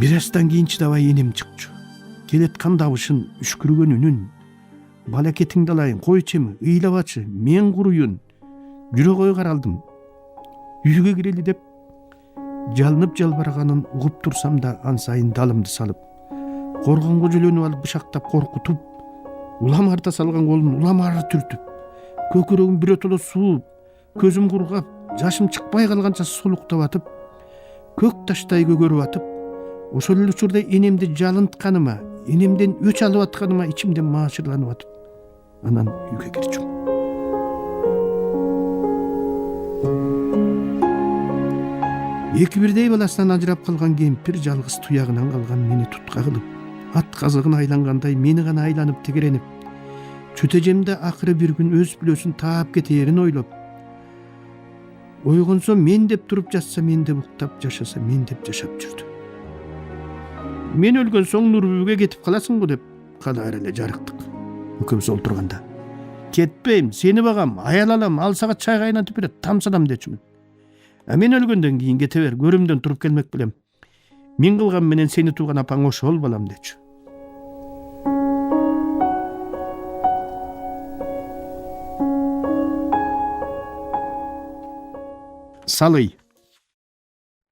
Бир аздан кийин чыдабай энем чыкчу. Келеткан табышын, үшкүргөн үнүн. Балакетиңди алайын, койчу эми, ыйлабачы, мен куруюн. Жүрө кой каралдым. Үйгө кирели деп жалынып жалбарганын угуп турсам да ан сайын далымды салып, коргонго жөлөнүп алып бышактап коркутуп, улам арта салган колун улам ары түртүп, көкүрөгүм биротоло сууп, көзүм кургап, жашым чыкпай калганча солуктап атып, көк таштай көгөрүп атып, ошол эле учурда энемди жалынтканыма, энемден өч алып атканыма ичимден маашырланып атып, анан үйгө кирчүм. Эки бирдей баласынан ажырап калган кемпир жалгыз туягынан калган мени тутка кылып, ат казыгын айлангандай мени гана айланып тегеренип, чөтежемде акыры бир күн өз бүлөсүн таап кетээрин ойлоп, ойгонсо мен деп туруп жатса, мен деп уктап жашаса, мен деп жашап жүрдү. Мен өлгөн соң Нурбүбүгө кетип каласың го деп калаар эле жарыктык. Экөөбүз олтурганда, кетпейм, сени багам, аял алам, ал сага чай кайнатып берет, тамсанам дечүмүн. А мен өлгөндөн кийин кете бер, көрүмдөн туруп келмек белем. Мен кылган менен сени тууган апаң ошол балам дечү. Салый.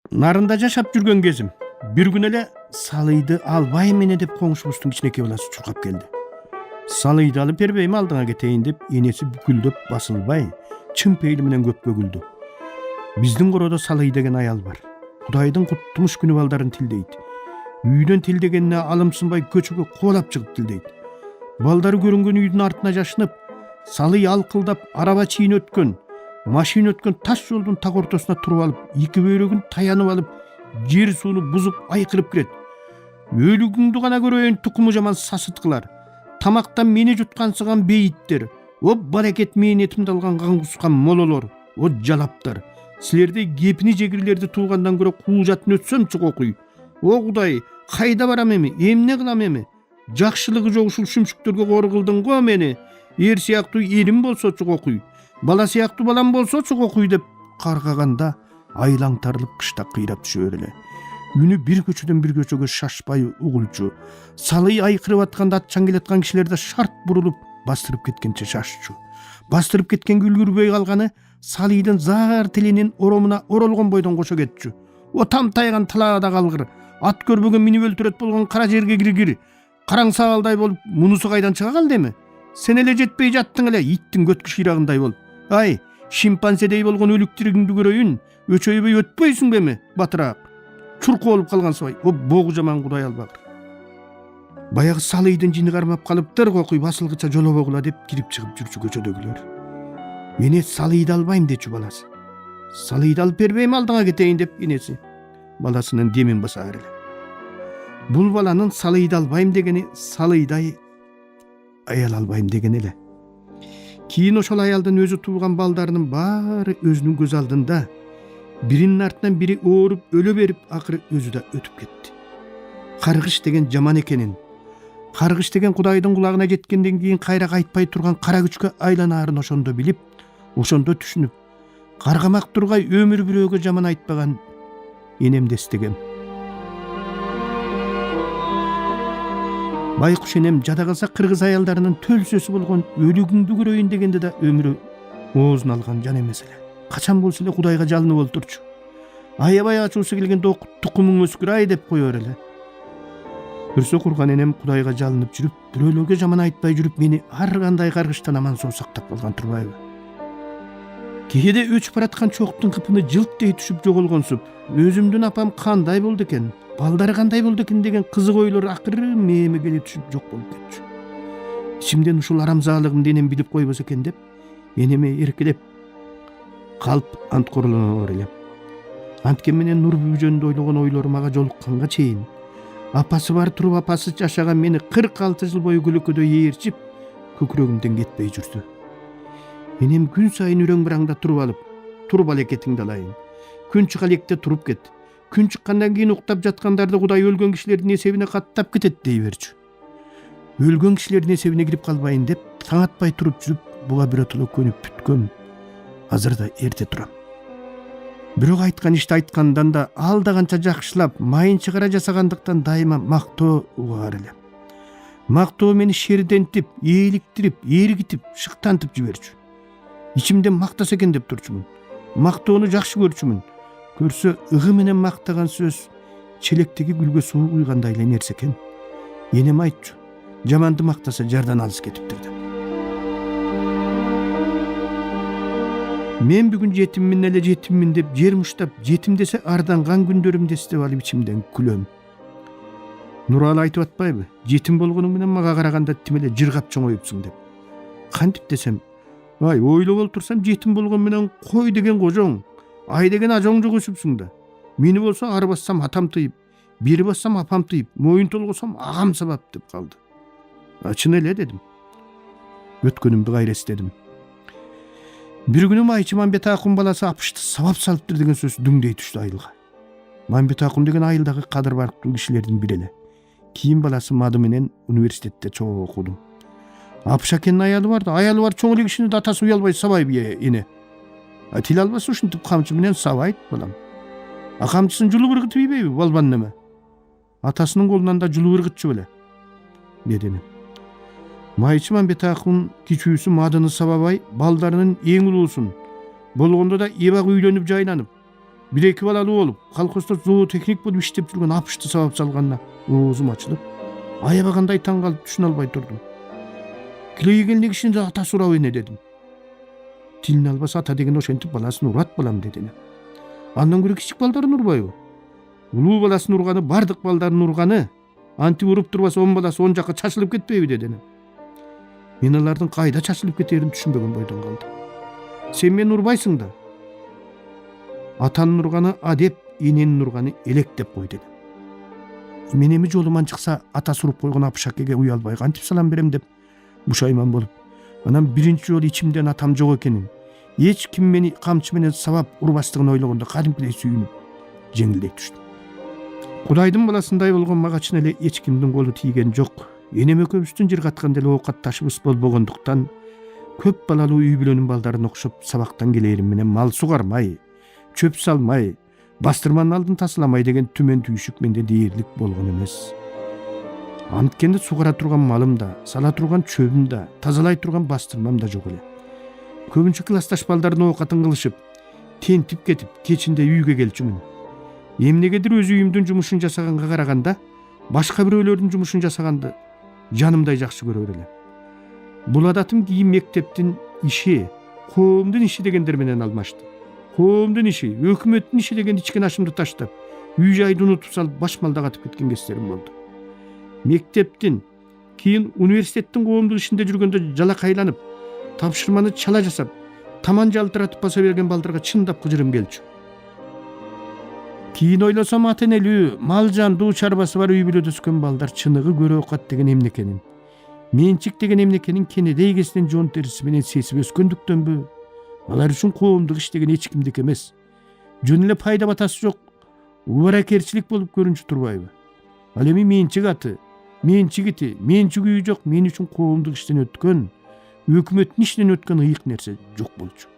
Нарында жашап жүргөн кезим. Бир күн эле Салыйды албайм эне деп коңшубуздун кичинекей баласы чуркап келди. Салыйды алып бербейм, алдыңа кетейин деп энеси бүкүлдөп басылбай, чын пейили менен көпкө күлдү. Биздин короодо Салый деген аял бар. Кудайдын куттумуш күнү балдарын тилдейт. Үйдөн тилдегенине алымсынбай көчөгө кубалап чыгып тилдейт. Балдары көрүнгөн үйдүн артына жашынып, Салый алкылдап араба чийин өткөн, машина өткөн таш жолдун так ортосуна туруп алып, эки бөйрөгүн таянып алып, жер сууну бузуп айкырып кирет. Өлүгүңдү гана көрөйүн, тукуму жаман сасыт кылар. Тамактан мени жуткансыган бейиттер, о баракет менин этимди алган кан кускан мололор, о жалаптар. Силердей кепини жегирлерди туугандан көрө куужатын өтсөмчү кокуй. О Кудай, кайда барам эми, эмне кылам эми? Жакшылыгы жок ушул шүмшүктөргө кор кылдың го мени. Эр сыяктуу эрим болсочу кокуй, бала сыяктуу балам болсочу кокуй деп каргаганда айлаң тарылып кыштак кыйрап түшө береле. Үнү бир көчөдөн бир көчөгө шашпай угулчу. Салый айкырып атканда атчан келаткан кишилерде шарт бурулуп бастырып кеткенче шашчу. Бастырып кеткенге үлгүрбөй калганы Салыйдын зар тиленин оромуна оролгон бойдон кошо кетчү. О там тайган талаада калгыр, ат көрбөгөн минип өлтүрөт болгон кара жерге киргир. Караң саалдай болуп, мунусу кайдан чыга калды эми? Сен эле жетпей жаттың эле, иттин көткү шыйрагындай болуп. Ай, шимпанзедей болгон өлүктүрүңдү көрөйүн, өчөйбөй өтпөйсүң эми, батыраак. Чурку болуп калгансыбай, о богу жаман Кудай албагыр. Баягы Салыйдын жини кармап калыптыр, кокуй басылгыча жолобогула деп кирип чыгып жүрчү көчөдөгүлөр. Эне Салыйды албайм дечү баласы. Салыйды алып бербейм, алдыңа кетейин деп энеси баласынын демин баса береле. Бул баланын Салыйды албайм дегени Салыйдай аял албайм деген эле. Кийин ошол аялдын өзү тууган балдарынын баары өзүнүн көз алдында биринин артынан бири ооруп өлө берип, акыры өзү да өтүп кетти. Каргыш деген жаман экенин, каргыш деген Кудайдын кулагына жеткенден кийин кайра кайтпай турган кара күчкө айланаарын ошондо билип, ошондо түшүнүп, каргамак тургай өмүр бирөөгө жаман айтпаган энемди эстегем. Байкуш энем жада калса кыргыз аялдарынын төлсөсү болгон өлүгүңдү көрөйүн дегенде да өмүрү оозун алган жан эмес эле. Качан болсо эле Кудайга жалынып олтурчу. Аябай ачуусу келгенде тукумуң өскүр ай деп кое береле. Көрсө курган энем Кудайга жалынып жүрүп, бирөөлөргө жаман айтпай жүрүп, мени ар кандай каргыштан аман соо сактап калган турбайбы? Кээде өчүп бараткан чоктун кыпыны жылттей түшүп жоголгонсуп, өзүмдүн апам кандай болду экен, балдары кандай болду экен деген кызык ойлор акыры мээме келе түшүп жок болуп кетчү. Ичимден ушул арамзаалыгымды энем билип койбосо экен деп, энеме эркелеп калп ант королоно элем. Анткен менен Нурбүбү жөнүндө ойлогон ойлорум ага жолукканга чейин, апасы бар туруп апасы жашаган мени 46 жыл бою көлөкөдө ээрчип, көкүрөгүмдөн кетпей жүрдү. Энем күн сайын үрөң бираңда туруп алып, тур балекетиңди алайын. Күн чыга электе туруп кет. Күн чыккандан кийин уктап жаткандарды Кудай өлгөн кишилердин эсебине каттап кетет дей берчү. Өлгөн кишилердин эсебине кирип калбайын деп, таң атпай туруп жүрүп, буга биротоло көнүп бүткөм. Азыр да эрте турам. Бирок айткан ишти айткандан да алда канча жакшылап, майын чыгара жасагандыктан дайыма мактоо угаар элем. Мактоо мени шердентип, ээликтирип, эргитип, шыктантып жиберчү. Ичимден мактаса экен деп турчумун. Мактоону жакшы көрчүмүн. Көрсө ыгы менен мактаган сөз челектеги гүлгө суу куйгандай эле нерсе экен. Энем айтчу. Жаманды мактаса жардан алыс кетиптир деп. Мен бүгүн жетиммин эле жетиммин деп жер муштап, жетим десе арданган күндөрүмдү эстеп алып ичимден күлөм. Нуралы айтып атпайбы? Жетим болгонуң менен мага караганда тим эле жыргап чоңоюпсуң деп. Кантип десем, ай ойлоп олтурсам жетим болгон менен кой деген кожоң, ай деген ажоң жок өсүпсүң да. Мени болсо ары бассам атам тыйып, бери бассам апам тыйып, моюн толгосом агам сабап деп калды. Чын эле дедим. Өткөнүмдү кайрестедим. Бир күнү Майчы Мамбет акун баласы апышты сабап салыптыр деген сөз дүңдей түштү айылга. Мамбет акун деген айылдагы кадыр барктуу кишилердин бири эле. Кийин баласы Мады менен университетте чогуу окудум. Апыш акенин аялы бар да, аялы бар чоң эле кишини да атасы уялбай сабайбы эне. Тил албаса ушинтип камчы менен сабайт балам. Камчысын жулуп ыргытып ийбейби балбан неме? Атасынын колунан да жулуп ыргытчу беле, деди эне. Майчы Мамбет акун кичүүсү Мадыны сабабай, балдарынын эң улуусун, болгондо да эбак үйлөнүп жайланып, бир эки балалуу болуп, колхоздо зоотехник болуп иштеп жүргөн апышты сабап салганына оозум ачылып, аябагандай таң калып түшүнө албай турдум. Килейгенли кишини да атасы урап эне дедим. Тилин албаса ата деген ошентип баласын урат балам деди эне. Андан көрө кичик балдарын урбайбы? Улуу баласын урганы бардык балдарын урганы, антип уруп турбаса 10 баласы 10 жакка чачылып кетпейби деди эне. Мен алардын кайда чачылып кетерин түшүнбөгөн бойдон калдым. Сен мени урбайсың да. Атанын урганы адеп, эненин урганы элек деп кой деди. Мен эми жолуман чыкса атасы уруп койгон апыш акеге уялбай кантип салам берем деп бушайман болуп, анан биринчи жолу ичимден атам жок экенин, эч ким мени камчы менен сабап урбастыгын ойлогондо кадимкидей сүйүнүп, жеңилдей түштүм. Кудайдын баласындай болгон мага чын эле эч кимдин колу тийген жок. Энем экөөбүздүн жыргаткан деле оокатташыбыз болбогондуктан көп балалуу үй бүлөнүн балдарына окшоп сабактан келерим менен мал сугармай, чөп салмай, бастырманын алдын тасаламай деген түмөн түйшүк менде дээрлик болгон эмес. Анткенде сугара турган малым да, сала турган чөбүм да, тазалай турган бастырмам да жок эле. Көбүнчө классташ балдардын оокатын кылышып, тентип кетип, кечинде үйгө келчүмүн. Эмнегедир өз үйүмдүн жумушун жасаганга караганда, башка бирөөлөрдүн жумушун жасаганды жанымдай жакшы көрөр элем. Бул адатым кийин мектептин иши, коомдун иши дегендер менен алмашты. Коомдун иши, өкмөттүн иши деген ичкен ашымды таштап, үй жайды унутуп салып баш малда катып кеткен кездерим болду. Мектептин, кийин университеттин коомдук ишинде жүргөндө жалакайланып, тапшырманы чала жасап, таман жалтыратып баса берген балдарга чындап кыжырым келчү. Кийин ойлосом ата-энелүү, мал жандуу чарбасы бар үй бүлөдө өскөн балдар чыныгы көрө окат деген эмнекенин, менчик деген эмнекенин кенедей кезинен жон терisi менен сесип өскөндүктөнбү? Алар үчүн коомдук иш деген эч кимдики эмес. Жөн эле пайда батасы жок, убаракерчилик болуп көрүнчү турбайбы? Ал эми менчик аты, менчик ити, менчик үйү жок мен үчүн коомдук иштен өткөн, өкмөттүн ишинен өткөн ыйык нерсе жок болчу.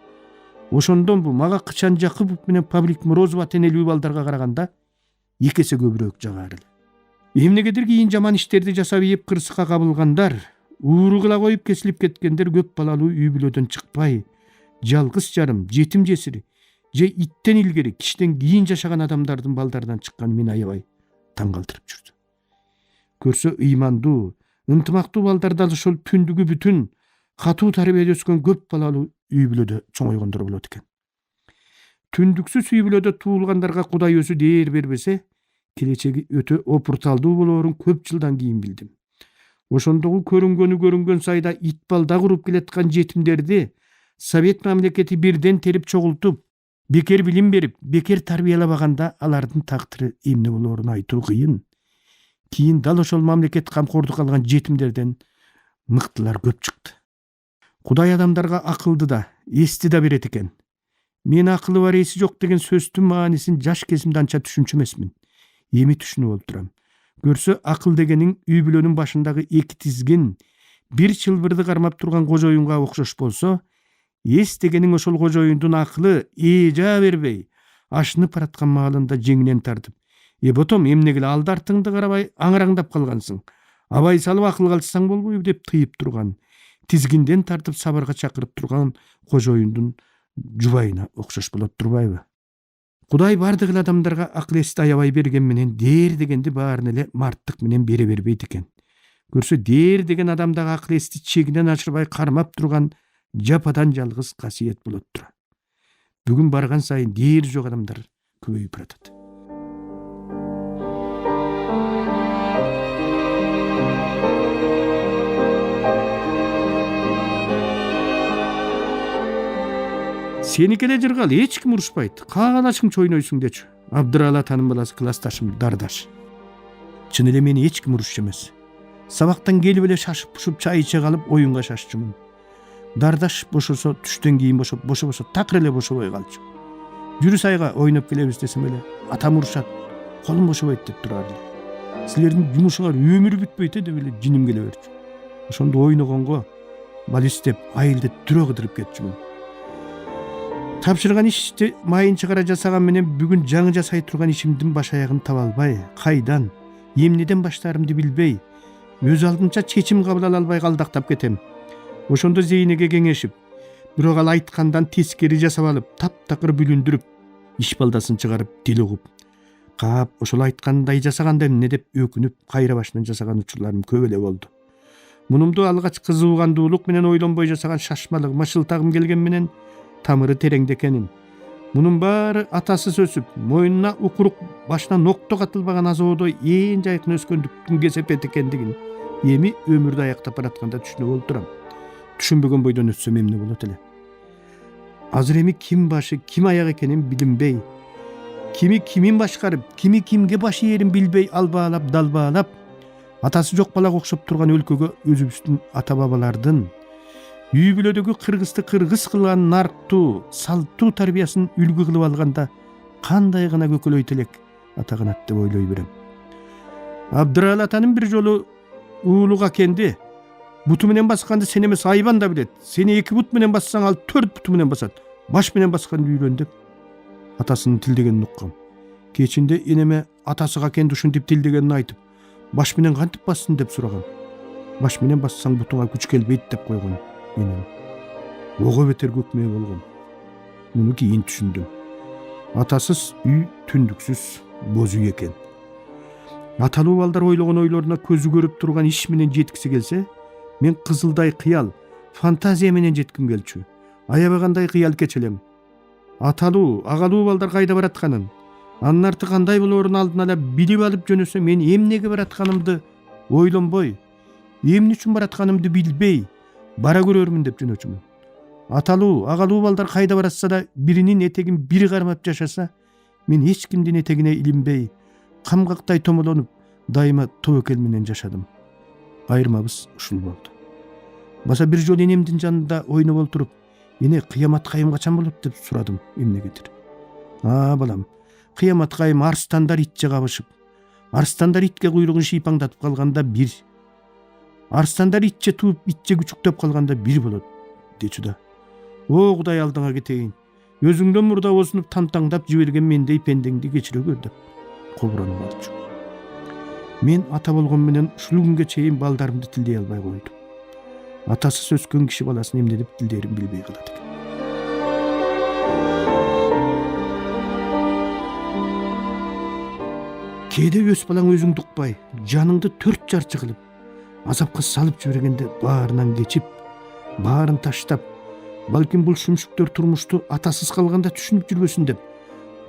Ошондон бу мага Кычан Жакыпов менен Павлик Морозов ата-энелүү балдарга караганда эки эсе көбүрөөк жагар эле. Эмнегедир кийин жаман иштерди жасап ийип кырсыкка кабылгандар, ууру кыла коюп кесилип кеткендер көп балалуу үй бүлөдөн чыкпай, жалгыз жарым, жетим жесир, же иттен илгери, киштен кийин жашаган адамдардын балдарынан чыкканы мени аябай таң калтырып жүрдү. Көрсө ыймандуу, ынтымактуу балдар да ошол түндүгү бүтүн катуу тарбияда өскөн көп балалуу үй бүлөдө чоңойгондор болот экен. Түндүксүз үй бүлөдө туулгандарга Кудай өзү дээр бербесе, келечеги өтө опурталдуу болоорун көп жылдан кийин билдим. Ошондогу көрүнгөн сайда ит балда куруп келаткан жетимдерди Совет мамлекети бирден терип чогултуп, бекер билим берип, бекер тарбиялабаганда алардын тактыры эмне болоорун айтуу кыйын. Кийин дал ошол мамлекет камкордук алган жетимдерден мыктылар көп чыкты. Кудай адамдарга акылды да, эсти да берет экен. Мен акылы бар эси жок деген сөздүн маанисин жаш кезимде анча түшүнчү эмесмин. Эми түшүнүп олтурам. Көрсө акыл дегениң үй бүлөнүн башындагы эки тизгин, бир чылбырды кармап турган кожоюнга окшош болсо, эс дегениң ошол кожоюндун акылы эжа бербей, ашынып бараткан маалында жеңинен тартып: ботом, эмнегиле алды артыңды карабай аңыраңдап калгансың? Абай салып акыл калтсаң болбойбу деп тыйып турган, тизгинден тартып сабырга чакырып турган кожоюндун жубайына окшош болот турбайбы? Кудай бардык эле адамдарга акыл эсти аябай берген менен дээр дегенди баарына эле марттык менен бере бербейт экен. Көрсө дээр деген адамдагы акыл эсти чегинен ашырбай кармап турган жападан жалгыз касиет болот тура. Бүгүн барган сайын дээр жок адамдар көбөйүп баратат. Сени келе жыргал, эч ким урушпайт. Каалашың чойнойсуң дечү. Абдыралы атанын баласы классташым Дардаш. Чын эле мени эч ким урушчу эмес. Сабактан келип эле шашып пушуп чай иче калып оюнга шашчумун. Дардаш бошосо түштөн кийин бошоп, бошобосо такыр эле бошобой калчу. Жүрүс айга ойноп келебиз десем эле атам урушат, колум бошобойт деп турар эле. Силердин жумушуңар өмүрү бүтпөйт деп эле жиним келе берчү. Ошондо ойногонго бал издеп айылды түрө кыдырып кетчүмүн. Тапшырган ишти майын чыгара жасаган менен бүгүн жаңы жасай турган ишимдин баш аягын таба албай, кайдан, эмнеден баштаарымды билбей, өз алдынча чечим кабыл ала албай калдактап кетем. Ошондо Зейнеге кеңешип, бирок ал айткандан тескери жасап алып, таптакыр бүлүндүрүп, иш балдасын чыгарып дил угуп, каап ошол айткандай жасаганда эмне деп өкүнүп, кайра башынан жасаган учурларым көп эле болду. Мунумду алгач кызыгандуулук менен ойлонбой жасаган шашмалыгыма шылтагым келген менен тамыры тереңде экенин. Мунун баары атасыз өсүп, мойнуна укурук, башына нокто катылбаган азоодой ээн жайкын өскөндүктүн кесепет экендигин эми өмүрдү аяктап баратканда түшүнүп олтурам. Түшүнбөгөн бойдон өтсөм эмне болот эле? Азыр эми ким башы, ким аяк экенин билинбей, кими кимин башкарып, кими кимге баш ээрин билбей албаалап, далбаалап, атасы жок балага окшоп турган өлкөгө өзүбүздүн ата бабалардын үй бүлөдөгү кыргызды кыргыз кылган нарктуу, салттуу тарбиясын үлгү кылып алганда кандай гана көкөлөйт элек ата канат деп ойлой берем. Абдыралы атанын бир жолу уулуга келди. Буту менен басканды сен эмес айбан да билет. Сени 2 бут менен бассаң ал 4 буту менен басат. Баш менен басканды үйрөн деп атасынын тилдегенин уккам. Кечинде энеме атасыга кенди ушинтип тилдегенин айтып, баш менен кантип бассын деп сураган. Баш менен бассаң бутуңа күч келбейт деп койгон энем. Ого бетер көкмө болгон. Муну кийин түшүндүм. Атасыз үй түндүксүз боз үй экен. Аталуу балдар ойлогон ойлоруна көзү көрүп турган иш менен жеткиси келсе, мен кызылдай кыял, фантазия менен жетким келчү. Аябагандай кыял кечелем. Аталуу, агалуу балдар кайда баратканын, анын арты кандай болоорун алдын ала билип алып жөнөсө, мен эмнеге баратканымды ойлонбой, эмне үчүн баратканымды билбей бара көрөрмүн деп жөнөчүмүн. Аталуу, агалуу балдар кайда баратса да биринин этегин бири кармап жашаса, мен эч кимдин этегине илинбей, камгактай томолонуп, дайыма тобокел менен жашадым. Айырмабыз ушул болду. Баса бир жолу энемдин жанында ойноп олтуруп, эне кыямат кайым качан болот деп сурадым эмнегедир. Балам, кыямат кайым арстандар итче кабышып, арстандар итке куйругун шыйпаңдатып калганда бир, арстандар итче тууп, итче күчүктөп калганда бир болот дечү да. О Кудай, алдыңа кетейин. Өзүңдөн мурда осунуп тантаңдап жиберген мендей пендеңди кечире көр деп кобуранып алчу. Мен ата болгон менен ушул күнгө чейин балдарымды тилдей албай койдум. Атасыз өскөн киши баласын эмне деп тилдерин билбей калат экен. Кээде өз балаң өзүңдү укпай, жаныңды 4 жарчы кылып, азапка салып жибергенде баарынан кечип, баарын таштап, балким бул шүмшүктөр турмушту атасыз калганда түшүнүп жүрбөсүн деп,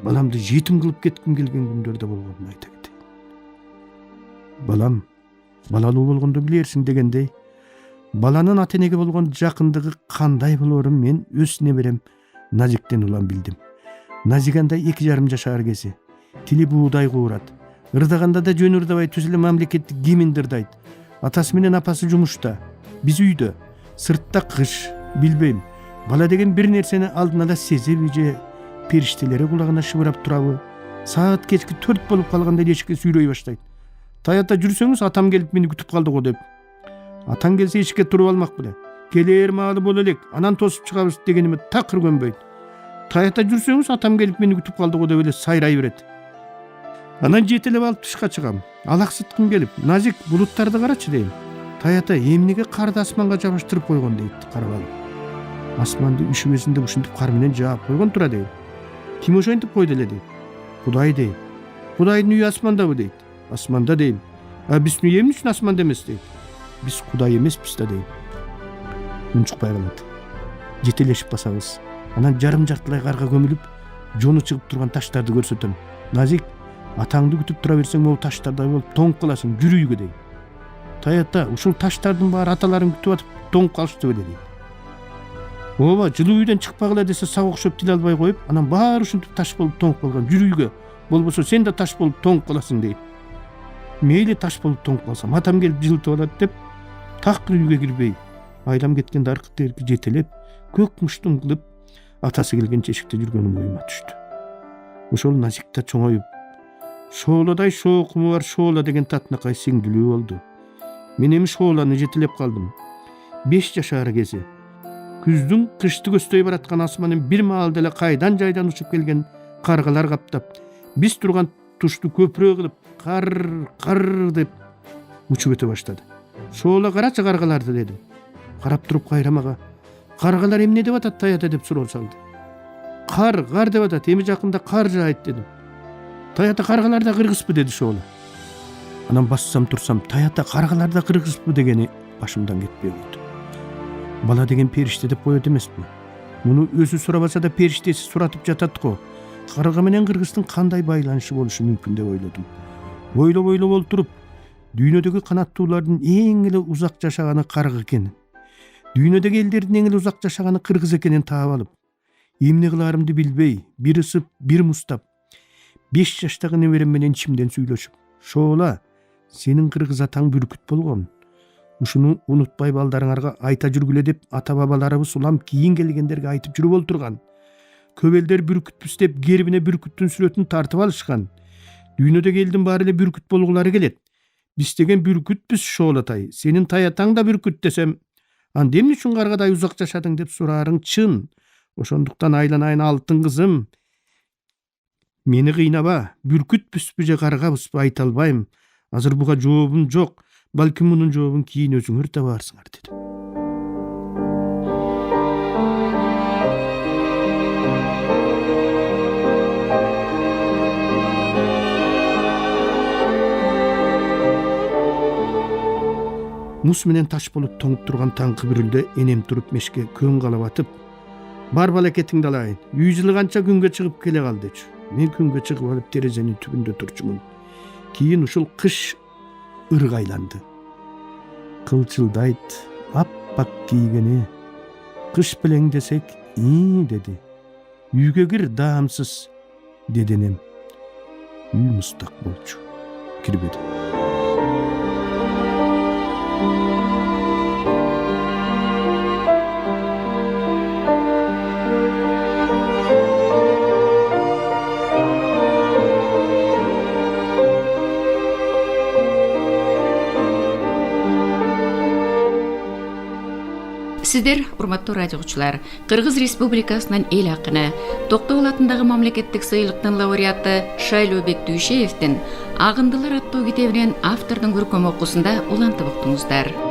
баламды жетим кылып кетким келген күндөрдө болгонун айта кетейин. Балам, балалуу болгондо билерсиң дегендей, баланын ата энеге болгон жакындыгы кандай болоорун мен өз неберем Назиктен улам билдим. Назигандай 2,5 жашар кези, тили буудай куурат, ырдаганда да жөн ырдабай түз эле мамлекетти киминди ырдайт. Атасы менен апасы жумушта, биз үйдө, сыртта кыш, билбейм. Бала деген бир нерсени алдын ала сезеби же периштелери кулагына шыбырап турабы? Саат кечки 4 болуп калганда эшикке сүйрөй баштайт. Таята жүрсөңүз, атам келип мени күтүп калды го деп. Атаң келсе эшикке туруп алмак беле. Келер маалы боло элек, анан тосуп чыгабыз дегениме такыр көнбөйт. Таята жүрсөңүз атам келип мени күтүп калды го деп эле сайрай берет. Анан жетелеп алып тышка чыгам. Алаксыткым келип, назик булуттарды карачы дейм. Таята эмнеге карды асманга жабыштырып койгон дейт карабалы. Асманды үшүмесинде ушинтип кар менен жаап койгон тура дейт. Ким ошентип койду эле дейт. Кудай дейт. Кудайдын үйү асмандабы дейт. Асманда дейм. А биздин үй эмне үчүн асманда эмес дейт. Биз Кудай эмеспиз да дейм. Унчукпай калат. Жетелешип басабыз. Анан жарым жартылай карга көмүлүп, жону чыгып турган таштарды көрсөтөм. Назик, атаңды күтүп тура берсең, могу таштардай болуп тоңуп каласың, жүр үйгө дейм. Таята, ушул таштардын баары аталарың күтүп атып тоңуп калышты беле дейм. Ооба, жылуу үйдөн чыкпагыла десе сак окшоп тил албай коюп, анан баары ушинтип таш болуп тоңуп калган. Жүр үйгө, болбосо сен да таш болуп тоңуп каласың дейт. Мейли таш болуп тоңуп калсам, атам келип жылытып алат деп, такыр үйгө кирбей, айдам кеткенде аркы терки жетелеп, көк муштум кылып, атасы келгенче эшикте жүргөнүм оюма түштү. Ошол Назикта чоңоюп, шоолодай шоокуму бар шоола деген татынакай сиңдилүү болду. Мен эми шооланы жетелеп калдым. 5 жашар кези. Күздүн кышты көсдөй бараткан асманын бир маалда эле кайдан жайдан учуп келген каргалар каптап, биз турган тушту көпүрө кылып, кар деп учуп өтө баштады. Шоола карачы каргаларды дедим. Карап туруп кайрамага, каргалар эмне деп атат Таята деп суроо салды. Кар деп атат, эми жакында кар жаайт дедим. Таята каргалар да кыргызбы деди шоола. Анан бассам турсам, Таята каргалар да кыргызбы дегени башымдан кетпей койду. Бала деген периште деп коет эмеспи? Муну өзү сурабаса да периштеси суратып жатат го. Карга менен кыргыздын кандай байланышы болушу мүмкүн деп ойлодум. Ойлоп олтуруп, дүйнөдөгү канаттуулардын эң эле узак жашаганы карга экенин, дүйнөдөгү элдердин эң эле узак жашаганы кыргыз экенин таап алып, эмне кылаарымды билбей, бир ысып, бир муздап, 5 жаштагы неберем менен ичимден сүйлөшүп, шоола, сенин кыргыз атаң бүркүт болгон. Ушуну унутпай балдарыңарга айта жүргүлө деп ата-бабаларыбыз улам кийин келгендерге айтып жүрүп олтурган. Көп элдер бүркүтпүз деп гербине бүркүттүн сүрөтүн тартып алышкан. Дүйнөдөгү элдин баары эле бүркүт болгулары келет. Биз деген бүркүтпүз шоолатай. Сенин таятаң да бүркүт десем, анда эмне үчүн каргадай узак жашадың деп сураарың чын. Ошондуктан айланайын алтын кызым. Мени кыйнаба, бүркүтпүзбү же каргабызбы айта албайм. Азыр буга жообум жок. Балким мунун жообун кийин өзүңөр табарсыңар деди. Мус менен таш болуп тоңуп турган таңкы бүрүлдө энем туруп мешке көн калап атып, бар балакетиңди алайын, үй жылыганча күнгө чыгып келе кал дечү. Мен күнгө чыгып алып терезенин түбүндө турчумун. Кийин ушул кыш ыргайланды. Кылчылдайт, аппак кийгени. Кыш белең десек, деди. Үйгө кир даамсыз, деди энем. Үй мустак болчу. Кирбеди. Сиздер, урматтуу радио угуучулар, Кыргыз Республикасынын эл акыны, Токтогул атындагы мамлекеттик сыйлыктын лауреаты Шайлообек Дүйшеевдин Агындылар аттуу китебинен автордун көркөм окуусунда улантып уктуңуздар.